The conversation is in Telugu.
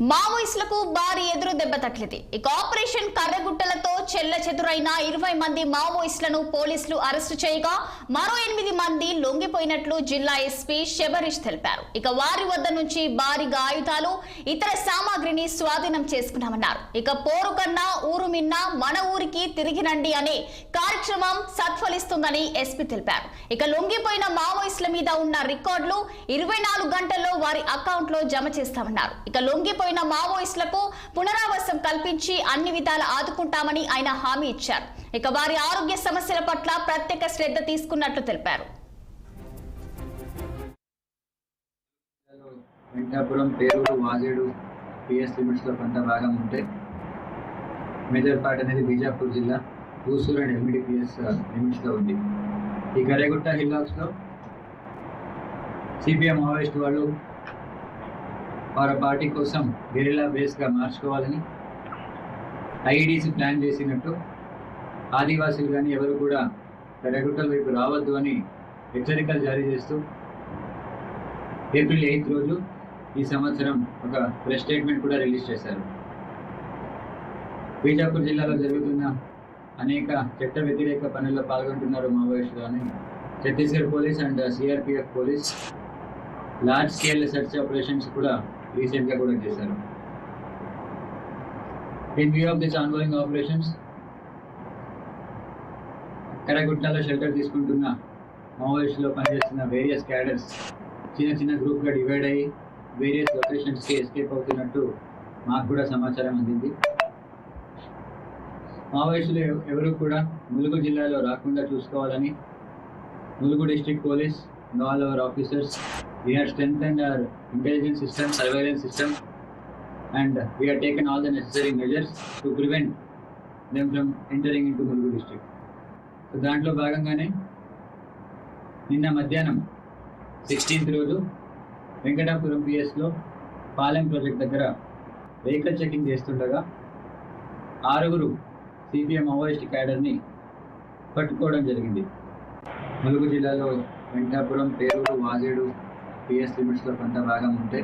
మావోయిస్టులకు భారీ ఎదురు దెబ్బ తగిలింది. ఇక ఆపరేషన్ కర్రగుట్టలతో చెల్లచెదురైన 20 మంది మావోయిస్టులను పోలీసులు అరెస్టు చేయగా మరో 8 మంది లొంగిపోయినట్లు జిల్లా ఎస్పీ శబరీష్ తెలిపారు. ఇక వారి వద్ద నుంచి భారీగా ఆయుధాలు, ఇతర సామాగ్రిని స్వాధీనం చేసుకున్నామన్నారు. ఇక పోరు కన్నా ఊరు మిన్న మన ఊరికి తిరిగి రండి అనే కార్యక్రమం సత్ఫలిస్తుందని ఎస్పీ తెలిపారు. ఇక లొంగిపోయిన మావోయిస్టుల మీద ఉన్న రికార్డులు 24 గంటల్లో వారి అకౌంట్ లో జమ చేస్తామన్నారు. ఇక లొంగిపోయిన మావోయిస్టులకు పునరావాసం కల్పించి అన్ని విధాలా ఆదుకుంటామని ఆయన హామీ ఇచ్చారు. ఇక వారి ఆరోగ్య సమస్యల పట్ల ప్రత్యేక శ్రద్ధ తీసుకున్నట్లు తెలిపారు. వెంకటాపురం, పేరూరు, వాజేడు పిఎస్ లిమిట్స్ లో కొంత భాగం ఉంటే మేజర్ పార్ట్ అనేది బీజాపూర్ జిల్లా హూసూర్ అండ్ ఎంబిడి పిఎస్ లిమిట్స్ లో ఉంది. ఈ కరేగుట్ట హిల్లాక్స్ లో సిపిఎం మావోయిస్ట్ వాళ్ళు వారి పార్టీ కోసం గెరిల్లా బేస్గా మార్చుకోవాలని ఐఈడీసీ ప్లాన్ చేసినట్టు ఆదివాసులు కానీ ఎవరు కూడా కరేగుట్టల వైపు రావద్దు అని హెచ్చరికలు జారీ చేస్తూ ఏప్రిల్ 8 రోజు ఈ సంవత్సరం ఒక ప్రెస్ స్టేట్మెంట్ కూడా రిలీజ్ చేశారు. బీజాపూర్ జిల్లాలో జరుగుతున్న అనేక చట్ట వ్యతిరేక పనుల్లో పాల్గొంటున్నారు మావోయిస్టులు అని Chhattisgarh police and CRPF police large scale search operations కూడా రీసెంట్గా కూడా చేశారు. In view of this ongoing operations, కరేగుట్టలో షెల్టర్ తీసుకుంటున్న మావోయిస్టులో పనిచేస్తున్న వేరియస్ క్యాడర్స్ చిన్న గ్రూప్గా డివైడ్ అయ్యి వేరియస్ లొకేషన్స్కి ఎస్కేప్ అవుతున్నట్టు మాకు కూడా సమాచారం అందింది. మావోయిస్టులు ఎవరు కూడా ములుగు జిల్లాలో రాకుండా చూసుకోవాలని Mulugu district police and all our officers, we have strengthened our intelligence system, surveillance system, and we have taken all the necessary measures to prevent them from entering into Mulugu district. So దాంట్లో భాగంగానే నిన్న మధ్యాహ్నం 16th రోజు వెంకటాపురం పిఎస్లో పాలెం ప్రాజెక్ట్ దగ్గర వెహికల్ చెకింగ్ చేస్తుండగా 6 సిపిఎం మావోయిస్ట్ క్యాడర్ని పట్టుకోవడం జరిగింది. ములుగు జిల్లాలో వెంకటాపురం, పేరూరు, వాజేడు పిఎస్ లిమిట్స్ లో కొంత భాగం ఉంటే